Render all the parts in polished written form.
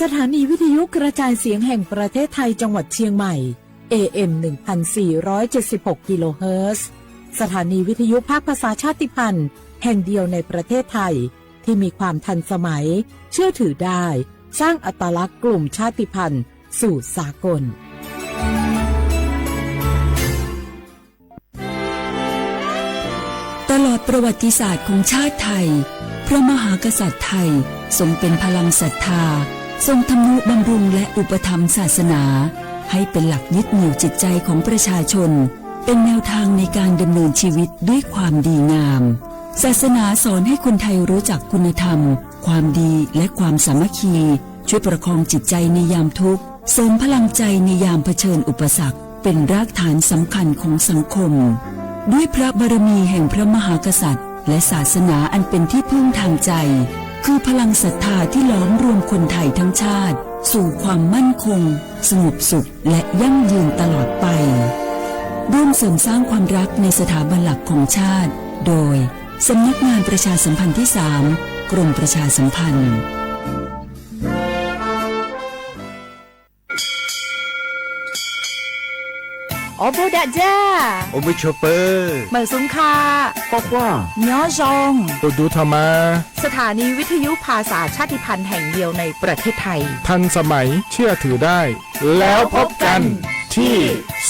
สถานีวิทยุกระจายเสียงแห่งประเทศไทยจังหวัดเชียงใหม่ AM 1476 กิโลเฮิรตซ์สถานีวิทยุภาคภาษาชาติพันธุ์แห่งเดียวในประเทศไทยที่มีความทันสมัยเชื่อถือได้สร้างอัตลักษณ์กลุ่มชาติพันธุ์สู่สากลตลอดประวัติศาสตร์ของชาติไทยพระมหากษัตริย์ไทยทรงเป็นพลังศรัทธาทรงทำนุบำรุงและอุปถัมภ์ศาสนาให้เป็นหลักยึดเหนี่ยวจิตใจของประชาชนเป็นแนวทางในการดำเนินชีวิตด้วยความดีงามศาสนาสอนให้คนไทยรู้จักคุณธรรมความดีและความสามัคคีช่วยประคองจิตใจในยามทุกข์เสริมพลังใจในยามเผชิญอุปสรรคเป็นรากฐานสำคัญของสังคมด้วยพระบารมีแห่งพระมหากษัตริย์และศาสนาอันเป็นที่พึ่งทางใจคือพลังศรัทธาที่ล้อมรวมคนไทยทั้งชาติสู่ความมั่นคงสงบสุขและยั่งยืนตลอดไปร่วมเสริมสร้างความรักในสถาบันหลักของชาติโดยสำนักงานประชาสัมพันธ์ที่ 3 กรมประชาสัมพันธ์โอโบดะจ้าโอเบชเปอร์เหมือซุงคาก็ว่าย้อจงดูธรรมาสถานีวิทยุภาษาชาติพันธุ์แห่งเดียวในประเทศไทยทันสมัยเชื่อถือได้แล้วพบกันที่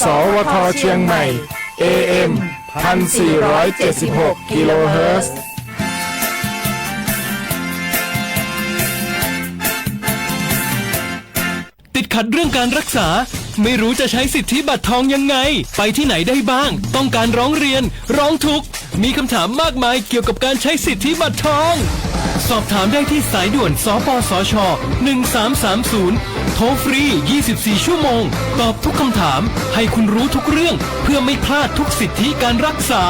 สวทเชียงใหม่ AM 1476 กิโลเฮิรตซ์ติดขัดเรื่องการรักษาไม่รู้จะใช้สิทธิบัตรทองยังไงไปที่ไหนได้บ้างต้องการร้องเรียนร้องทุกข์มีคำถามมากมายเกี่ยวกับการใช้สิทธิบัตรทองสอบถามได้ที่สายด่วนสปสช1330โทรฟรี24ชั่วโมงตอบทุกคำถามให้คุณรู้ทุกเรื่องเพื่อไม่พลาดทุกสิทธิการรักษา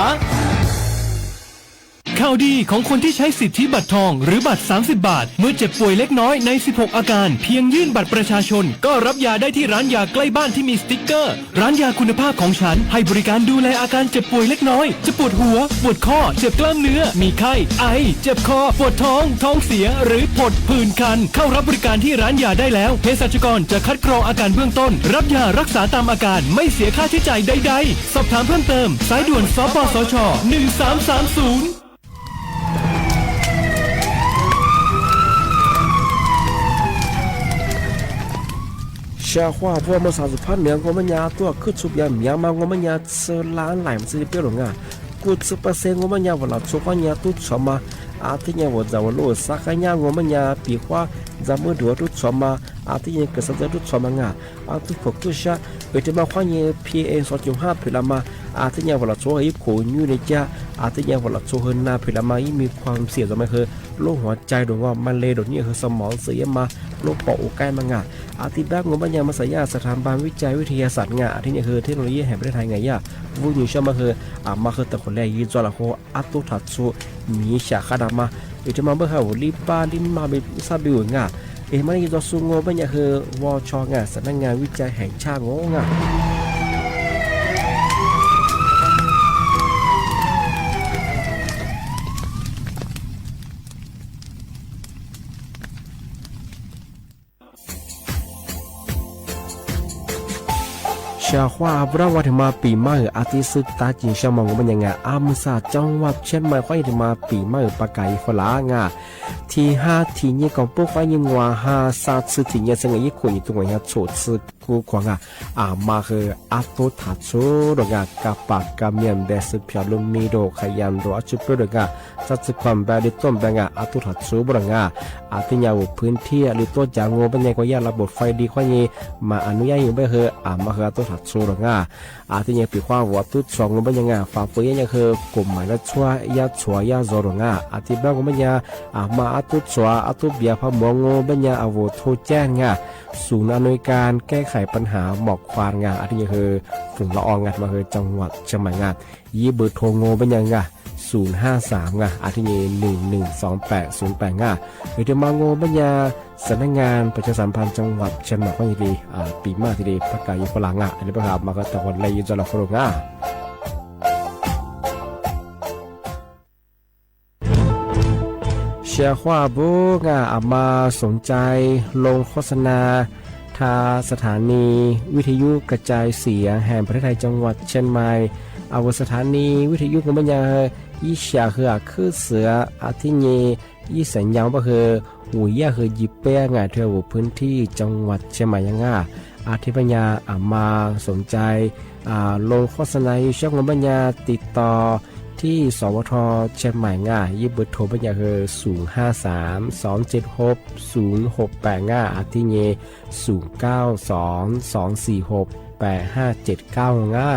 ข่าวดีของคนที่ใช้สิทธิบัตรทองหรือบัตร30 บาทเมื่อเจ็บป่วยเล็กน้อยใน16อาการเพียงยื่นบัตรประชาชนก็รับยาได้ที่ร้านยาใกล้บ้านที่มีสติ๊กเกอร์ร้านยาคุณภาพของฉันให้บริการดูแลอาการเจ็บป่วยเล็กน้อยจะปวดหัวปวดข้อเจ็บกล้ามเนื้อมีไข้ไอเจ็บคอปวดท้องท้องเสียหรือผดผื่นคันเข้ารับบริการที่ร้านยาได้แล้วเภสัชกรจะคัดกรองอาการเบื้องต้นรับยารักษาตามอาการไม่เสียค่าใช้จ่ายใดๆสอบถามเพิ่มเติมสายด่วนสปสช1330ชาว่าพวกมา30,000年我们家多可出边面嘛我们家吃懒来是别人啊กูจะเปอร์เซ็นต์我们家我老做饭家都错嘛อาทิตย์เนี่ยว่าจะว่ารู้สักอย่าง我们家ปีกว่าจะมือดูทุกชั่วมาอาทิตย์เนี่ยก็สักทุกชั่วมางอาทิตย์พวกทุกชาเวทีมาความเนี่ย PM 2.5พิลามาอาทิตย์เนี่ยว่าเราช่วยให้คนอยู่ในจ้าอาทิตย์เนี่ยว่าเราช่วยนาพิลามามีความเสียจะไม่คือโรคหัวใจโดนว่ามันเลยโดนเนี่ยคือสมองเสียมาโรคปอดใกล้มางอาทิตย์แรกงบปัญญามาสายาสถาบันวิจัยวิทยาศาสตร์อาทิตย์เนี่ยคือเทคโนโลยีแห่งประเทศไทยไงย่าวุ้ยชอบมาคือมาคือแต่คนแรกยี่จอละโคอัตุทัดสูมีฉากขนาดมาเดี๋ยวจะมาเมื่อเขาลิปาลินมาเป็นซาบิวงามันยี่จอสูงงปัญญาคือวชงสำนักงานวิจัยแห่งชาติงาชาว่าพระวัฒมาปีใหม่อาทิตย์สุดตาจินชามองมันยังไงอามุสาจังหวัดเชียงใหม่ค่อยมาปีใหม่ปากไก่ฝรั่งที่5ที่นี้ของพวกฝ่ายยิงว่า5 3次ที่นี้ซึ่งอีกคนอยู่ตรงนี้โฉดซื้อกูขวางมาคืออาตุทัดสูดกับปากกับเมียนเดสพิอาลุมิโดขยันรัวจุดเปิดจัดสความแบบดิต้นแบบอาตุทัดสูบรังอาทิยาวพื้นที่หรือตัวจางงูเป็นยังก็ยาระบบไฟดีข้อนี้มาอนุญาตอยู่ไม่คือมาคืออาตุทัดสูรังอาทิยังปีข้าววัดตุดสองงูเป็นยังฝ่าฝืนยังคือกลุ่มหมายละชัวยาชัวยาโซรังอาทิบ้างงูเป็นยังมาอาตุชัวอาตุเบียพมองงูเป็นยังอาวุธโทแจ้งศูนย์อำนวยการแก้ไขปัญหาหมอกควันอาทิยังคือฝุ่นละอองมาคือจังหวัดเชียงใหม่ยี่เบอร์โทรงูเป็นยัง053อาทิตย์112808หรือจะมาโงบัญญาสำนักงานประชาสัมพันธ์จังหวัดเชียงใหม่ก็ยินดีปีมาทีดีประกาศยุฝรั่งอันนี้ประกาศมาก็ตะวันเลยยุจลฝรั่งช เชียร์ว่าบุงอามาสนใจลงโฆษณาทาสถานีวิทยุกระจายเสียงแห่งประเทศไทยจังหวัดเชียงใหม่อาวสถานีวิทยุกันบัญญัติยี่เสียคือเสืออาทิเยยี่สัญญาณว่าคือหูยาคือยิบเป้งาเทวพื้นที่จังหวัดเชียงใหม่ยังง่าอาทิปัญญาอามาสนใจลงโฆษณาช่องบัญญัติติดต่อที่สวทเชียงใหม่ง่ายิบเบอร์โทรบัญญัติคือ053-276-0685อาทิเย0922468579ง่า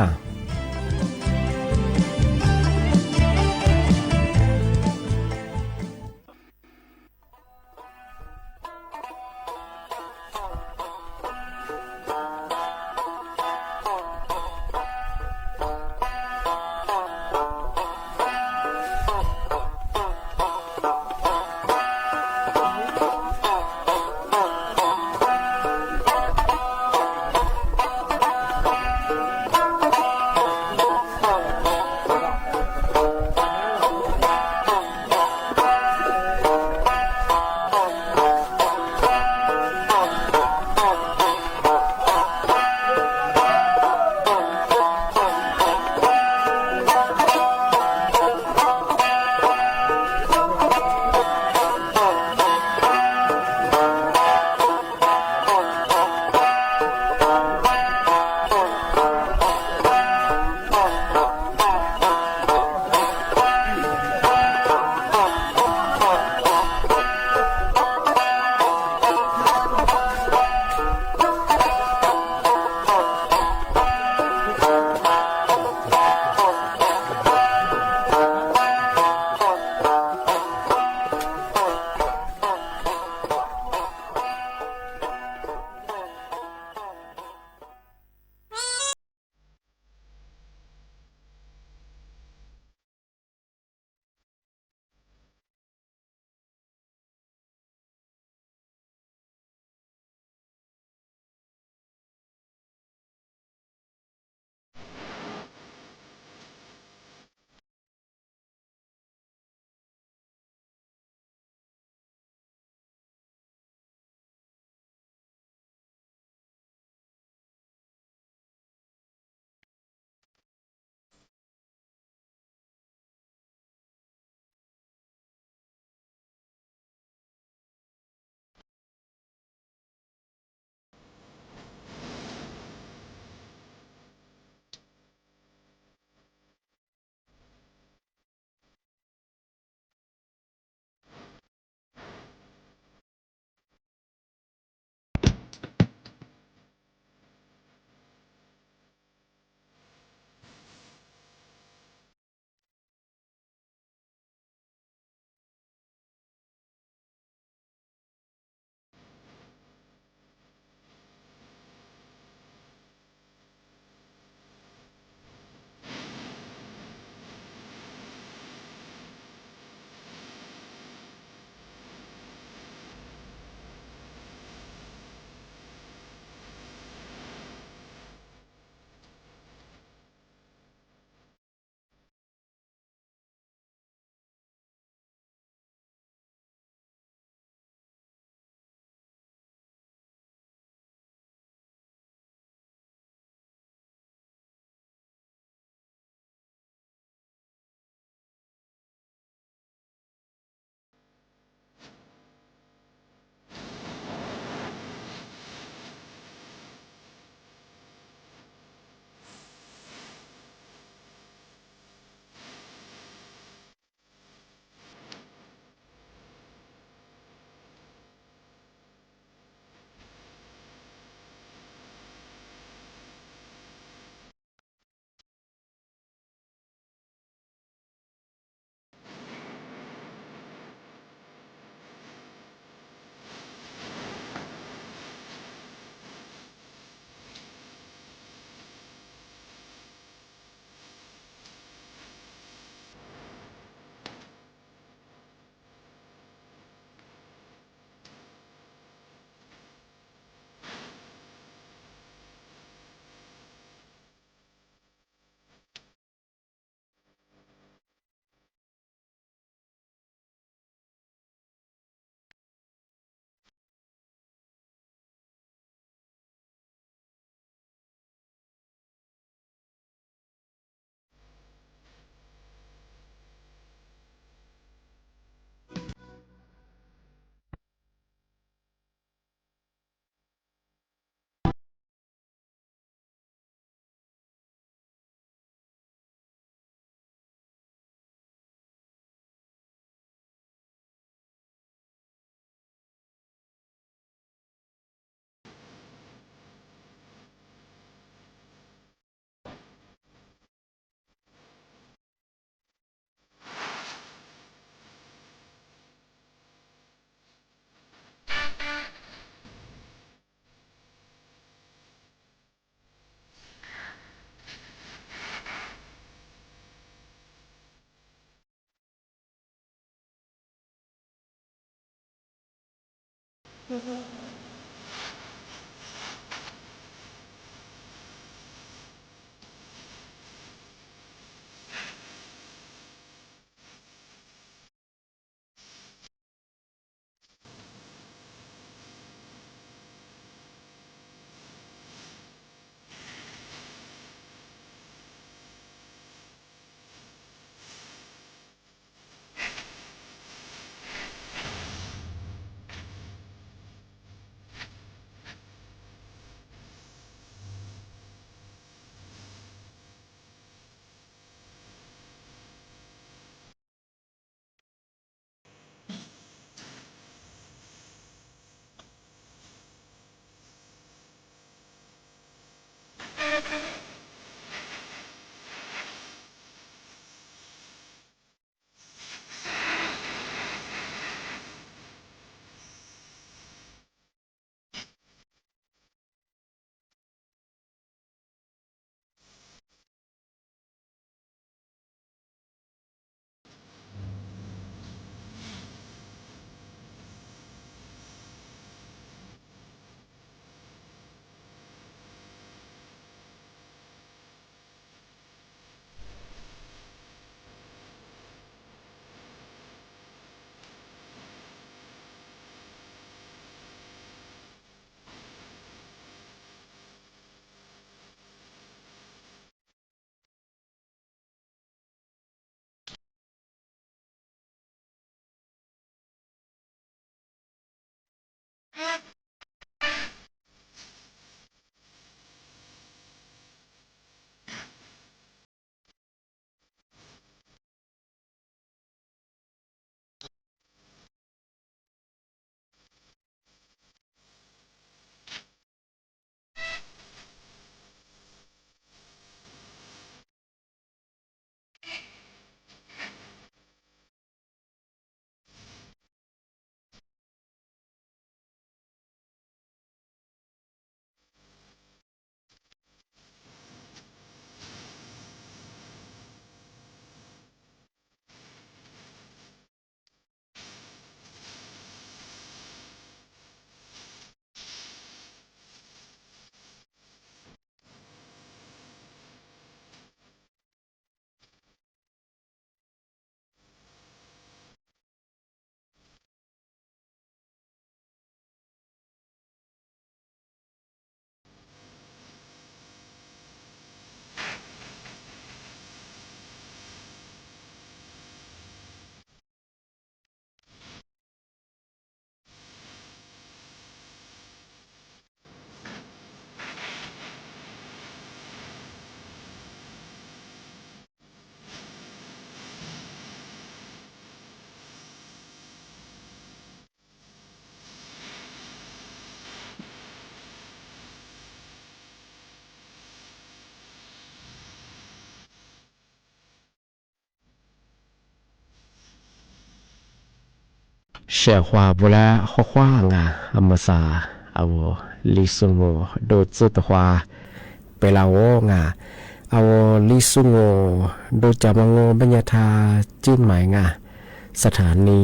小花不啦，花花啊，阿么啥，啊我李松我都知的话，ไปลาวงาเอาลิซุงโงโดจามังโงบัญญาธาจิ้นหมายงาสถานี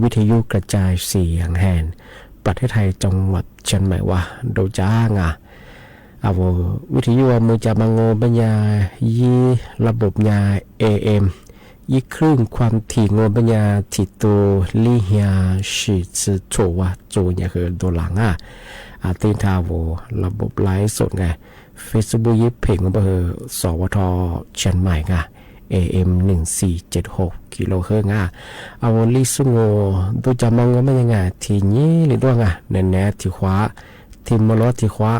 วิทยุกระจายเสียงแห่งประเทศไทยจังหวัดเชียงใหม่ว่าโดจ้างาเอาวิทยุมือจามังโงบัญญายีระบบยา AM ยี่ครึ่งความถี่โงบัญญาที่ตัวลิเฮียชิซึโชวะโจเนี่ยคือตัวหลังตินทาวระบบไลฟ์สดไง Facebook ยิบเพลงของเบอร์สวทเชียงใหม่ไง AM 1476กิโลเฮิรตซ์เอาลิซุงโงดูจามังโงมันยังไงทีนี้หรือตัวไงแน่ๆที่ขวาทีมมรที่ขวา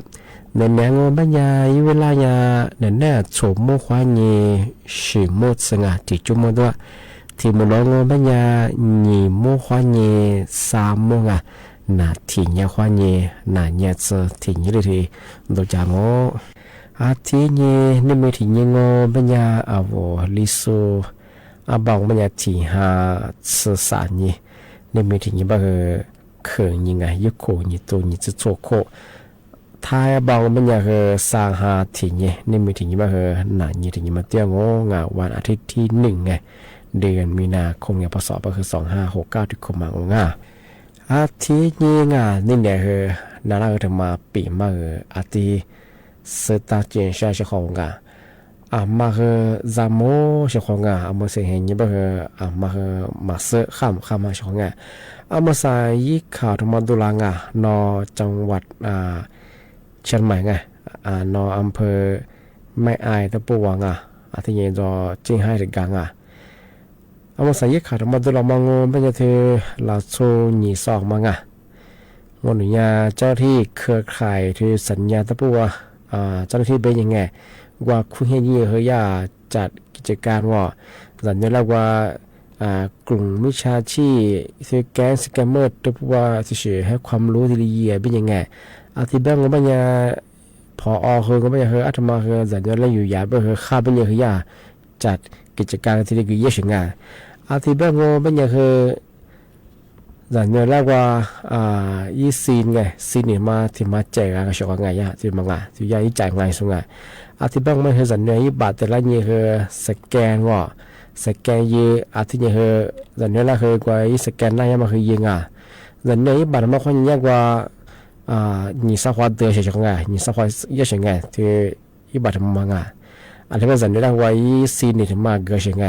แน่ๆโงบัญญาเวลาญาแน่ๆโฉมโมควานีชิโมสงาที่จุโมด้วยทีมรโงบัญญาญีโมควานีสามโมงนาทีเนี้ยควานีนาเนี้ยเจอทีนี้เลยทีดูจาโงทีนี้นี่มีทีนี้โงบัญญาลิโซบางบัญญาที่หาสื่อสารนี่มีทีนี้บ่เขินยังไงยุโคนี่ตัวนี่จะโจโคท้ายบางบัญญาสร้างหาทีนี่มีทีนี้บ่หนานี่ทีนี้มาเตี้ยโงวันอาทิตย์ที่1ไงเดือนมีนาคมพศก็คือ2569ที่คมมาง อาทินี้งานี่เนี่ยเฮนาราเธอมาปีมาอาทิสตาเจนชาชของงามาเฮจามโมชของงามาเสียเห็นยี่บ่เฮมาเฮมาเสข้ามมาชของงามาใส่ยี่ข่าวธรรมดุลางานอจังหวัดเชียงใหม่ไงนออำเภอแม่อายตะปูวังอาทินี้จอจิงให้ถึงกลางมาใส่ยี่ข่าวธรรมดุลามางงเป็นยังเธอลาโซนีสองมังงนยาเจ้าที่เครือข่ายที่สัญญาตะปูเจ้าหน้าที่เป็นยังไงว่าคุณเฮียยี่เฮียจัดกิจการว่าสัญญาแล้วว่ากลุ่มมิชฌาชีพที่แก๊งสแกมเมอร์ตัวว่าจะเชื่อให้ความรู้ที่ดีเป็นยังไงอาทิตย์แบงก็ไม่ยาพอเฮก็ไม่ยาอัตมาเฮสัญญาแล้วอยู่ยาเบอร์ข้าเป็นยังเฮียจัดกิจการที่ดีกี่ยี่สิบงานอาทิตย์แบงก็ไม่ยาสัญญาแล้วว่ายี่ซีนไงซีนเนี่ยมาที่มาแจกกับชาวไงที่มางที่ยาจ่ายไงสุงอาทิตย์แบงไม่เฮสัญญายี่บาทแต่ละยี่เฮสแกนว่าสแกนยีอาทิตย์เนี่ยเฮสัญญาละเฮกว่ายี่สแกนหน้ายังมาเฮยิงสัญญายี่บาทมาคนยากว่า你撒花得些什么你撒花也什么ที่ยี่บาทมางอันที่ว่าสัญญาว่ายี่ซีนเนี่ยมาเก什么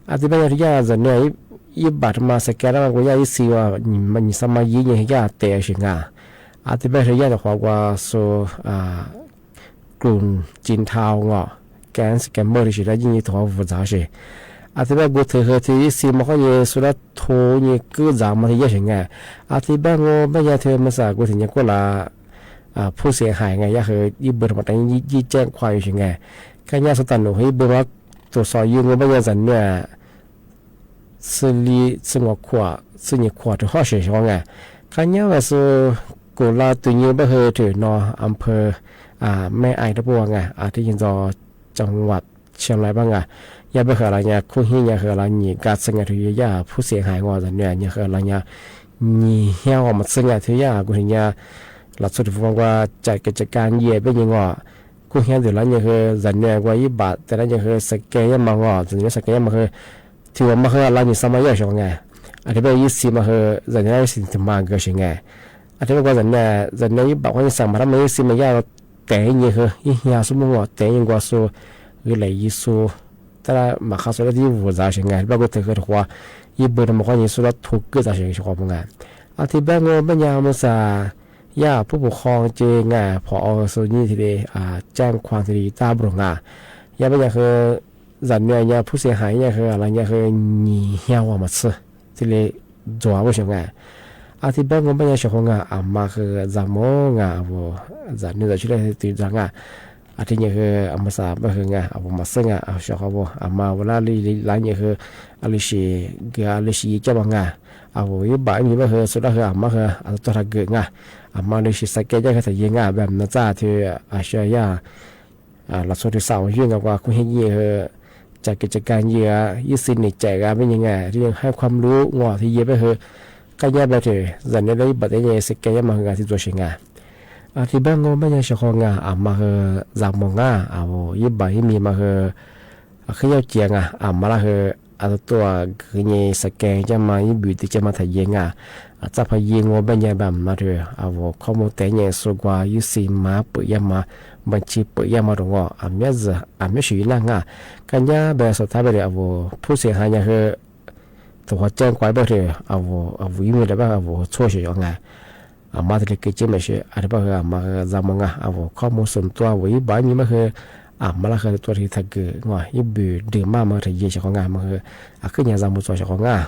อาทิตย์แบงที่ยาสัญญายี่บาทมาสแกนแล้วก็ยี่ซีว่า你สมัยยี่เนี่ยยาเตะ什么อาทิตย์แบงที่ยาจะบอกว่ากลุ่มจีนเทาแกนสแกมเมอร์ที่ได้ยินตัวฟูจ้าสิอาทิตย์แบงกูเธอที่ซีมาเขาเนี่ยสุดท้ายโทเนี่ยก็จำมาที่เยอะใช่ไหมอาทิตย์แบงกูไม่ยาเธอมาสักกูถึงยังกูละผู้เสียหายไงยาคือยี่เบอร์มาตั้งยี่แจ้งความอยู่ใช่ไหมแค่ยาสตันหนูให้เบอร์มาตัวสอยยืงกูไม่ยาสันเนี่ยสิ่งนี้สิ่งว่าขวาสิ่งนี้ขวาที่ห้อเสียใช่ไหมแค่ยาว่าสุกูละตัวนี้ไม่เคยถือนออำเภอแม่ไอ้ตะบัวไงที่ยินจอจังหวัดเชียงรายบ้างยาไปเหอะไรเนี่ยคู่หิ้งยาเหอะไรนี่การสังเกตที่ยาผู้เสียหายว่าจะเนี่ยยาเหอะไรเนี่ยนี่เหี้ยวมันสังเกตที่ยากูเห็นยาหลักสุดฟังว่าจัดกิจการเย่เป็นยังว่าคู่เหี้ยเดี๋ยวแล้วเนี่ยคือจะเนี่ยว่ายี่บาทแต่แล้วเนี่ยคือสแกนยังมางจะเนี่ยสแกนมาคือที่ว่ามาคืออะไรนี่สมัยยาชงไงอันที่เป็นยี่สิบมาคือจะเนี่ยสิ่งที่มาเกิดใช่ไงอันที่ว่าจะเนี่ยยี่บาทว่าจะสั่งมาทำไมยี่สิบมายาแต่ยังคือยี่ยาสมมติว่าแต่ยังกว่าสู้หรือยี่สู้แต่ละมาข้าสุดที่วัวจ่าเชิงไงบางคนเธอคือว่ายี่เบอร์มันก็ยี่สุดถูกก็จ่าเชิงชอบงานอาทิตย์แบงก์เป็นยามาซายาผู้ปกครองเจงาพอส่วนนี้ทีเดียแจ้งความทีตาบรงยาเป็นยาคือจันเนี่ยยาผู้เสียหายยาคืออะไรยาคือนี่ยาว่ามาซื้อทีเดียจัวว่าเชิงไงอาทิตย์แบงก์เป็นยาชอบงานมาคือจามงาวัวจันเนี่ยจะช่วยตีจังอาทิตย์นี้คือมาสาบคือไงมาซึ่งชอบเขามาเวลาหลายเนี่ยคืออลิชีจะบางยี่บ้านนี้คือสุดท้ายมาคือตัวทักเกงมาลิชีสักแก่จะคือยังแบบนั้นจ้าที่เชียหลักสูตรสาวยื่นกับว่าคุณเฮียคือจากกิจการเยอะยี่สิบนี่แจกเป็นยังไงที่ยังให้ความรู้ว่าที่เยอะไปคือก็แย่ไปเถอะจันเนี่ยได้บัตรเนี่ยสักแก่มาคือที่ตัวเชิงที่แบงก์ก็ไม่ใช่เฉพาะมาคือจากมองยี่บ่ายมีมาคือ要เจียงมาละคือตัวคือเนี่ยสแกนจะมายี่บิวที่จะมาถ่ายยังจะพยิงว่าเป็นยังแบบมาเถอะข้อมูลแต่เนี่ยสุกว่ายี่สิบมาเปิดยังมาบัญชีเปิดยังมาตรงไม่ชื่อนั่งกันยาแบบสุดท้ายไปเลยผู้เสียหายเนี่ยคือตัวแจ้งความไปเถอะยี่มีอะไรบ้างช่วยเฉยๆไงมาที่เกิดขึ้นไม่ใช่อะไรบ้างมาจำมังข้อมูลส่วนตัววิบ้านนี้มันคือมาละคือตัวที่ทักเกอว่ายี่บิวดื่มมาที่ยี่สิบของงานมันคือขึ้นอย่างจำมุตัวของงาน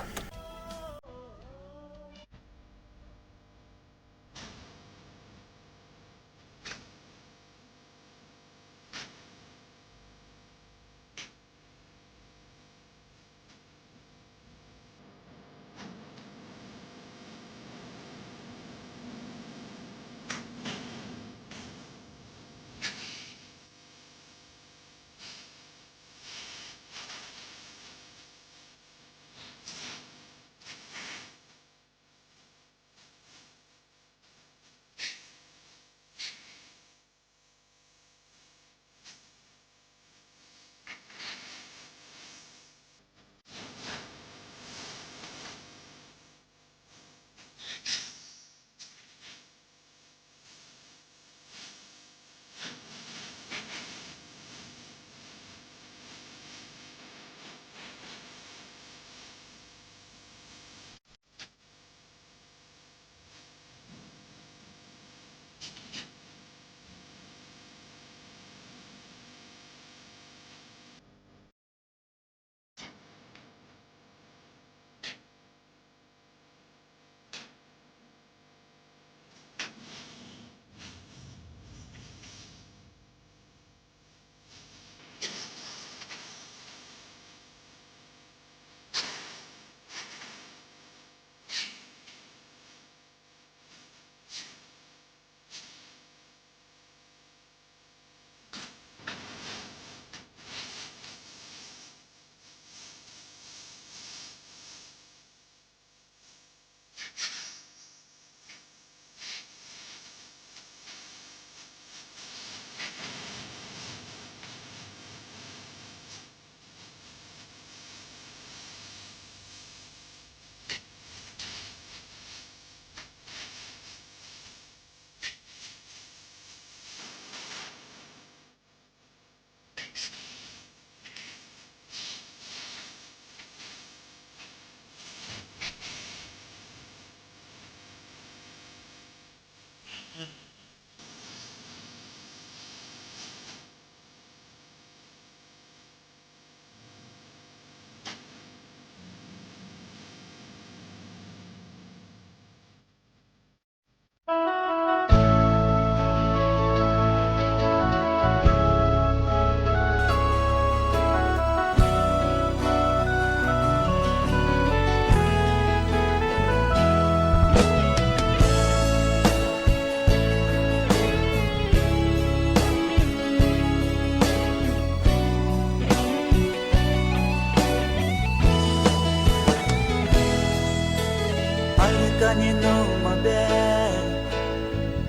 にのまべ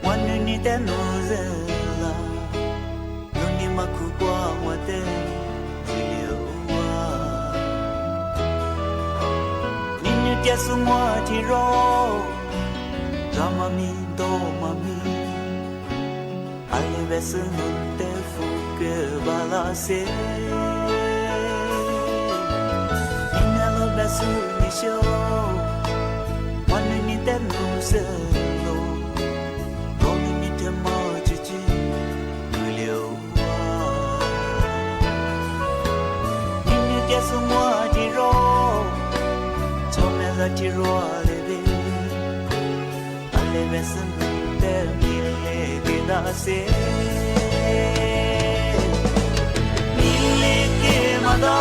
わぬにてのぜらのにまくこわてじりょわににてすもti ro za ma mi do ma mi ale ves no te fu que bala se ni lo besu ni show one ni te no se lo go ni te ma ji ji liu ni ni te su mo ti ro cho me za ti ro le be ale ves no te mi le que da se mi le que ma da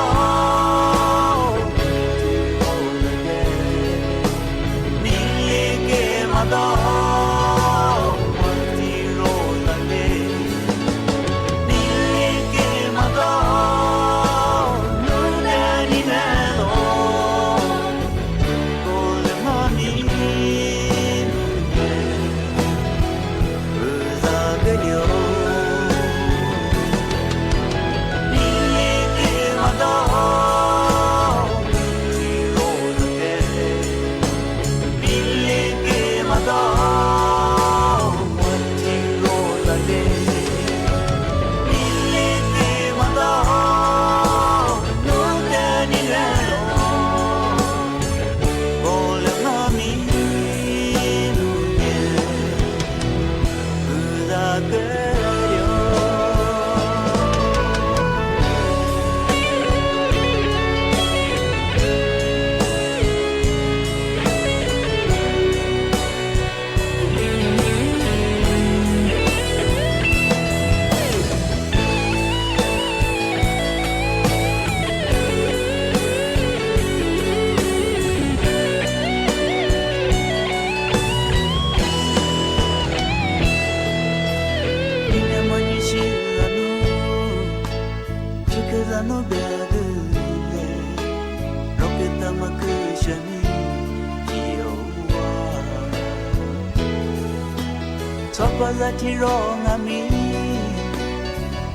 Za ti ro nga mi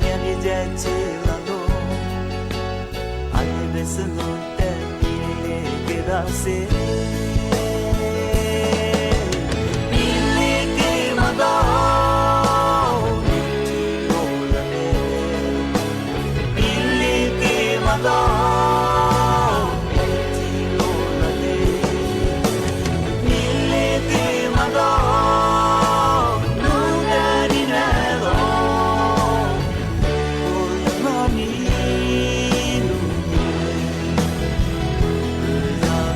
ya ni je che la lo ale ves no te mi le que da se mi le que ma da mi ti ro la le mi le que ma da mi ti ro la le mi le que ma da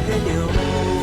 Hello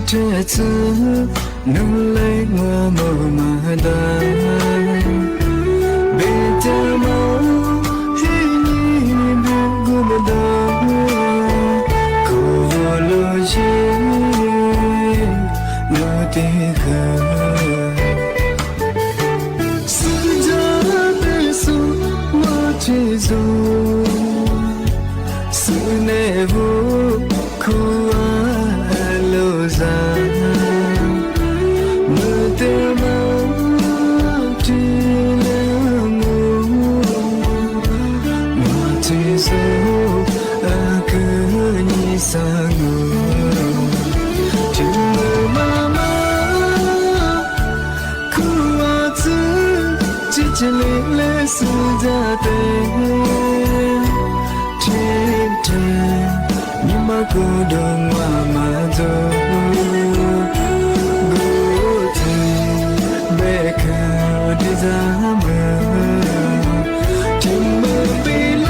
这次努力我冇买单，别的梦与你别顾不到，可我路线我的河，是这的路我去走，是那不苦啊。是家的天天，你妈鼓动我妈做，古天别看的咱们，天没比啦，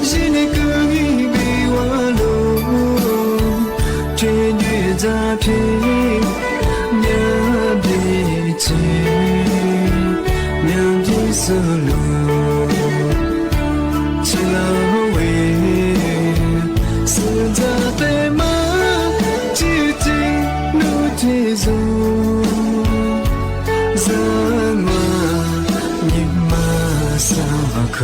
心里可以比我路，天越杂拼，两地情。走路，去哪位？是家的马，紧紧路提走，让我你马上可。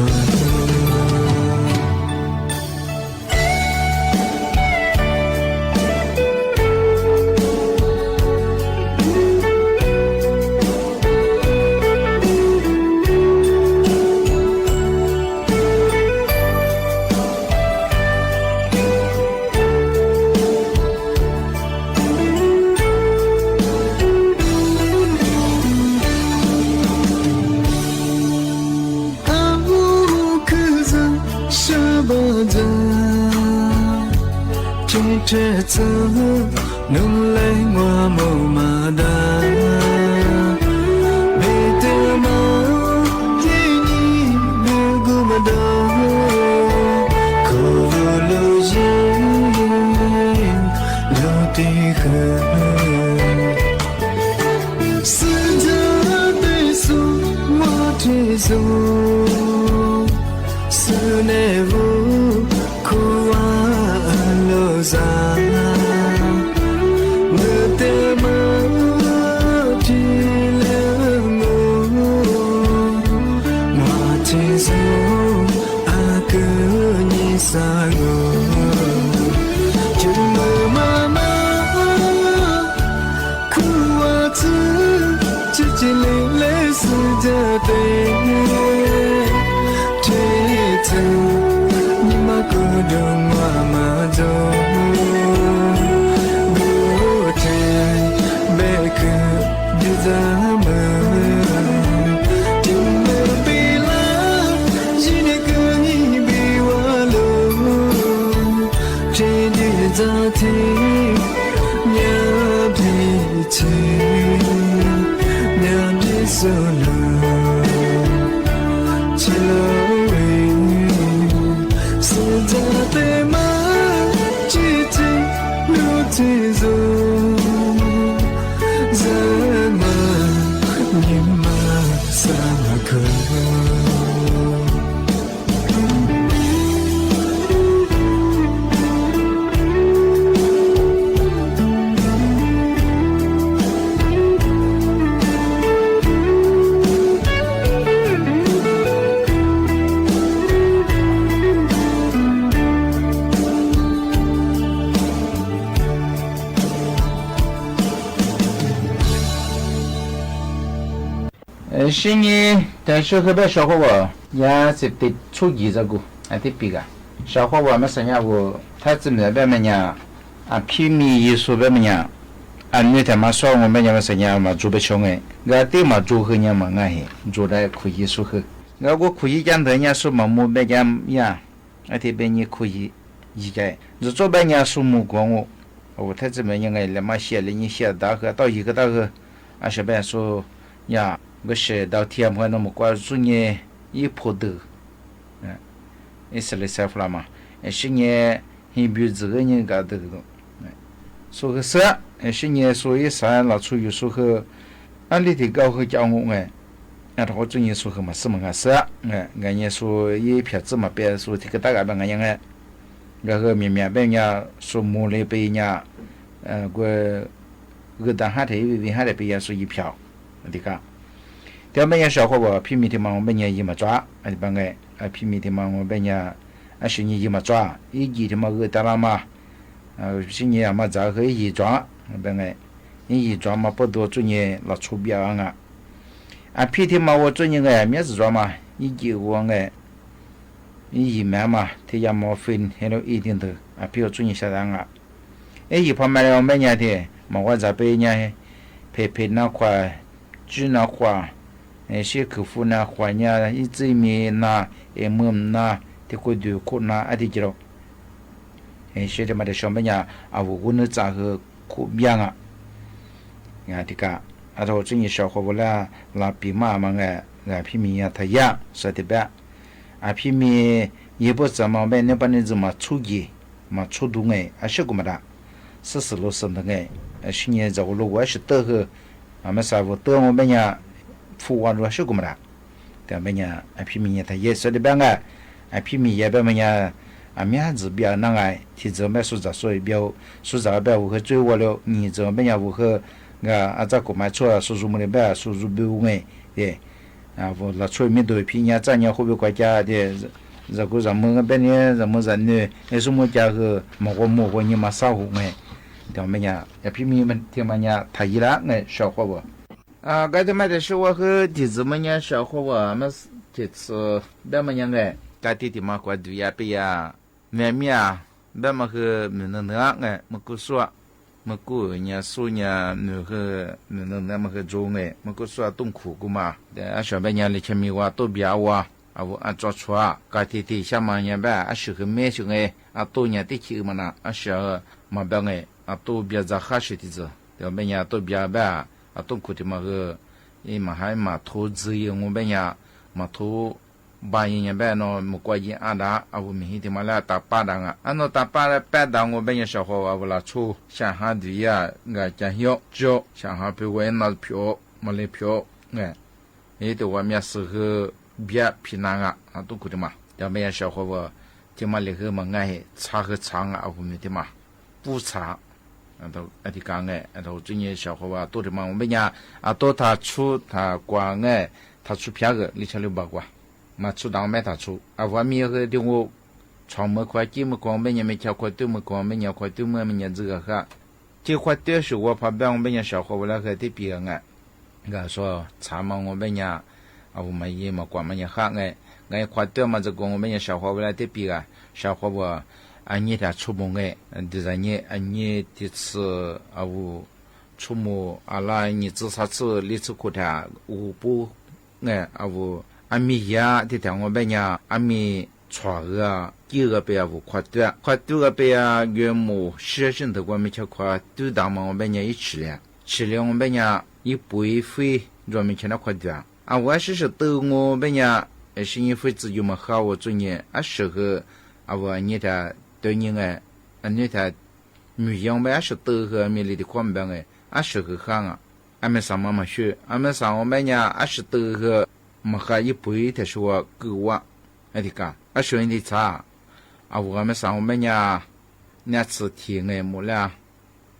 这次努力我冇马达，别的梦与你别之中，思念无苦啊路上，我的梦体了我，我之中啊个你啥我，就妈妈苦啊子，只只泪泪是这对。你妈鼓动我妈走，不知别个就咱们，听我比啦，今天跟你比我路，这里咋听，两脾气，两脾手路，起了。在对吗？记记路之中，怎么你们三个？新年但是后边小伙伴也是得初几这个啊得比个小伙伴们生下我他怎么办么呀啊皮米艺术办么呀啊你他妈说我们家生下嘛做不成哎我得嘛做后年嘛哎做的可以说后我可以讲的人说嘛没别讲呀啊这边你可以一个就做别人说目光我他怎么样哎那么写了你写大河到一个大河啊小别说呀我写到天我那么关注你一坡的也是来说了嘛是你你比这个人搞的说个是是你所以啥老出有时候安利的高和讲我那他做你说什么什么是俺也说一撇子嘛别说这个大概吧俺样然后面面别人说木来被人我当下的为还得被人说一票这个第二遍小伙伴拼命的忙我们也一么抓啊帮个啊拼命的忙我们也啊是你一么抓一季的嘛个得了嘛是你嘛咋个一抓帮个一抓嘛不多做你老出标啊拼的嘛我做你个面子抓嘛一季我个一买嘛他也没分还有一定的啊比如做你下单一方面我们也的嘛我咋被人陪那块只那块些客户呢，欢迎一直面呐，么呐，这个就可能啊，这个，些的嘛的上面呀，啊，我那咋个可变啊？啊，这个，啊，头这些小伙伴啦，那比妈妈皮面呀，他呀，说的呗，啊，皮面也不怎么办，那把你怎么出去，嘛出动啊，是个么的，40多岁的去年这个路我是得个，俺们啥我得我们呀。富完了是个么啦？对么呀？啊，皮面他也说的别啊皮面也别么呀？啊，面子别那个，提着买数字所以别数字别我和追我了，你这么呀我和这个买错数字么的别数字别对我那出面对皮呀，咱家会不会国家的这个咱们别人咱们人呢？也是么家个我你嘛少对么呀？啊，皮面们听么呀？他一啦小伙伴。刚才买的是我和弟子们呀，小伙伴们这次别么样刚弟弟们关注呀，别呀，妹妹啊，别么和没能么故说，么故人家说呀，那个没能么和做么故说痛苦个嘛，小别人里前面话都别话，我按做出刚弟弟下面呀呗，是和没是多年的去嘛呢，小嘛别都别在哈是的子，对么呀都别呗。痛苦的嘛个，嘛还嘛投资业我们呀，嘛投把人家那么关键的，我们的嘛来打巴掌按照打巴掌我们也小伙我来出，想哈的呀，讲要交，想哈比我拿票，没来票，也得外面适合别皮囊啊都可的嘛。要没有小伙伴，就嘛那个嘛爱茶和肠啊，我们的嘛补茶。都的讲哎，都最近小伙伴多的嘛，我们家多他出他关哎，他出票个2600块，嘛出当买他出外面个的我床么块几么光每年没条块对么光每年块对么每年这个哈，这块对是我旁边我们家小伙伴那个的别个哎，我说茶嘛我们家我们也嘛管么也哈哎块对嘛这个我们家小伙伴的别个小伙伴。你他出门哎，就是你的次出门拉你至少次你次过他不哎米呀的天我们家米炒个第二个别快对个别原木学生的我们吃快对大嘛我们家一起了我们家一杯费我们吃那快对我是都我们家是因为自己嘛好我做年适合你他对人哎，你他女样呗是都和米里的款呗哎，适合看啊，们上妈妈学，们上我们家是都和么哈一杯的说够啊，的讲说你的茶我们上我们家那次天哎么了，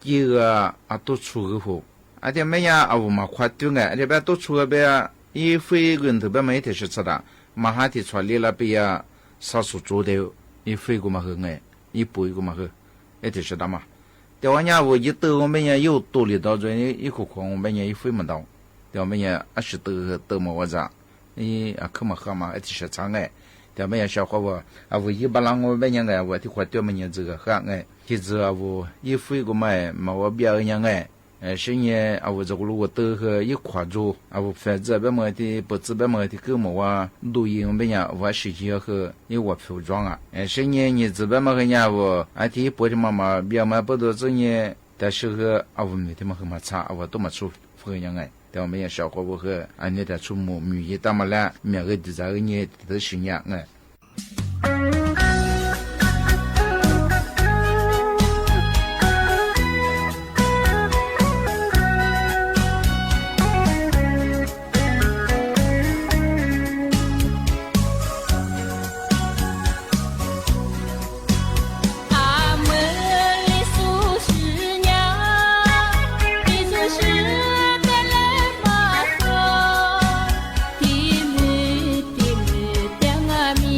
第二个都出个货，的们家我嘛快对哎，这边都出个呗，一回人头边没得是吃的，马哈的出来了边少数做的，一回过嘛很哎。一步一个嘛呵，就是的嘛。对我家我一到我们家有多里到这一口空，我们家一分没到。对我们家是都么我咋？可么喝嘛，就是长哎。对我们家小伙伴我一把让我们家哎，我的话对我们家这个喝哎，其实我一分个嘛，嘛我别个样哎。深夜我这个路我都和一块住我反正别么的不知别么的跟么录音我们家我实际和我服装啊深夜你这边么个家我第不的妈妈别么不多这年但是和我们的么很么差我都么出服样哎但我们也小伙伴和你的出门女一大么啦每个的这个年都是样哎mi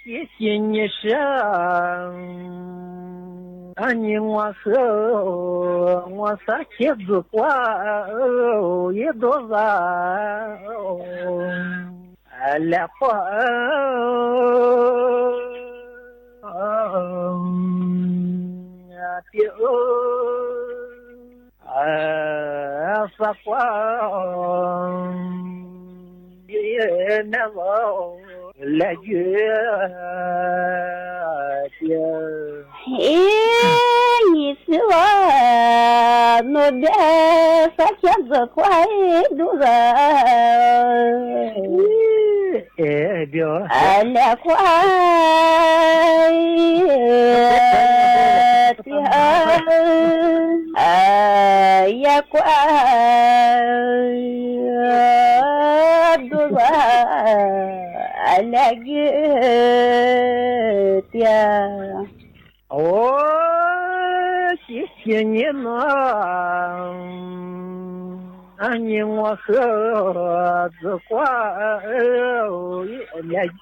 谢谢你生，你我和我仨妻子过一肚子来活，撒谎也难忘。来月的，你是我那边三千子快路人，来快的，也快路人。来个的，谢谢你们，你我和子过来个，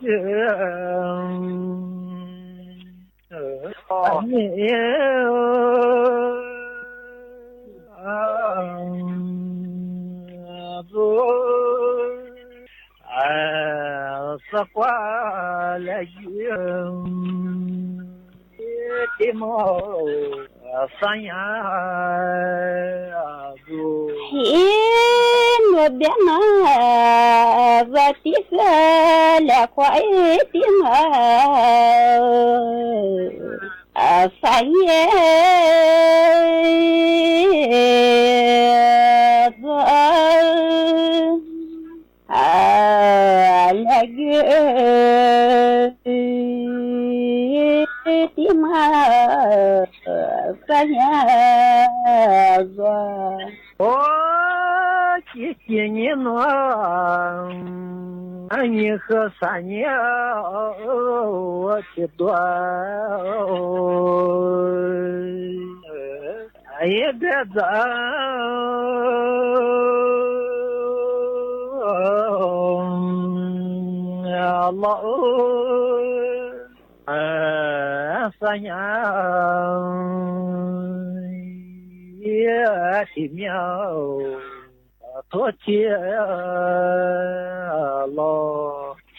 你撒花来云，的毛三呀路。我别拿我的个来快的嘛，三爷子。来个的嘛，三 О, Кикинину, они хасане,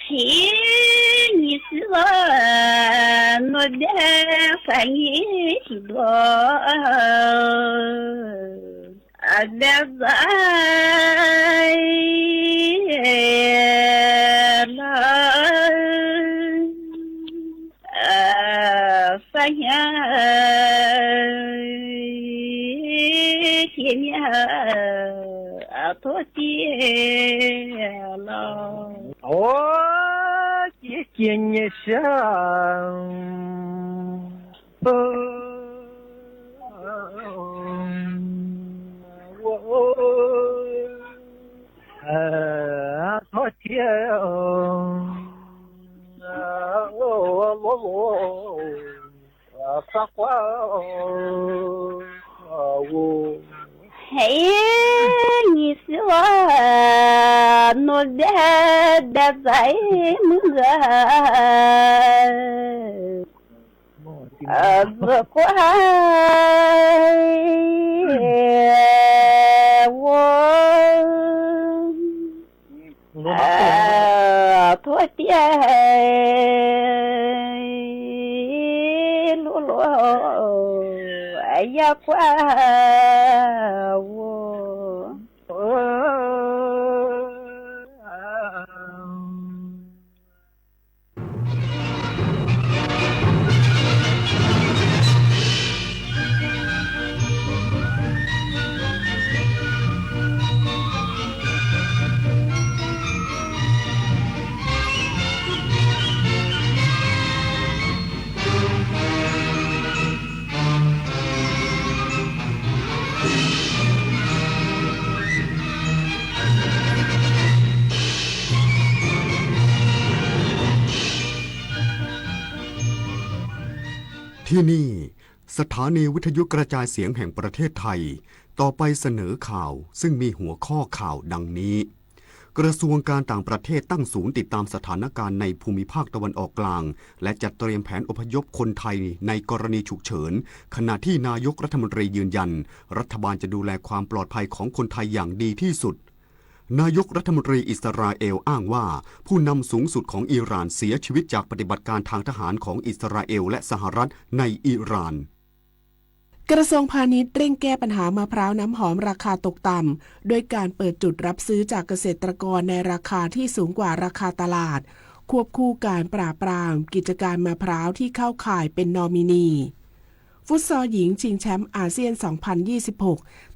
你是我我的反应多，的在反应前面多点了。我给你想，昨天撒谎我。嘿，你是我努力的在梦不怪我昨天露露哎呀怪我ที่นี่สถานีวิทยุกระจายเสียงแห่งประเทศไทยต่อไปเสนอข่าวซึ่งมีหัวข้อข่าวดังนี้กระทรวงการต่างประเทศตั้งศูนย์ติดตามสถานการณ์ในภูมิภาคตะวันออกกลางและจัดเตรียมแผนอพยพคนไทยในกรณีฉุกเฉินขณะที่นายกรัฐมนตรียืนยันรัฐบาลจะดูแลความปลอดภัยของคนไทยอย่างดีที่สุดนายกรัฐมนตรีอิสราเอลอ้างว่าผู้นำสูงสุดของอิหร่านเสียชีวิตจากปฏิบัติการทางทหารของอิสราเอลและสหรัฐในอิหร่านกระทรวงพาณิชย์เร่งแก้ปัญหามะพร้าวน้ำหอมราคาตกต่ำโดยการเปิดจุดรับซื้อจากเกษตรกรในราคาที่สูงกว่าราคาตลาดควบคู่การปราบปรามกิจการมะพร้าวที่เข้าข่ายเป็นนอมินีฟุตซอลหญิงชิงแชมป์อาเซียน 2026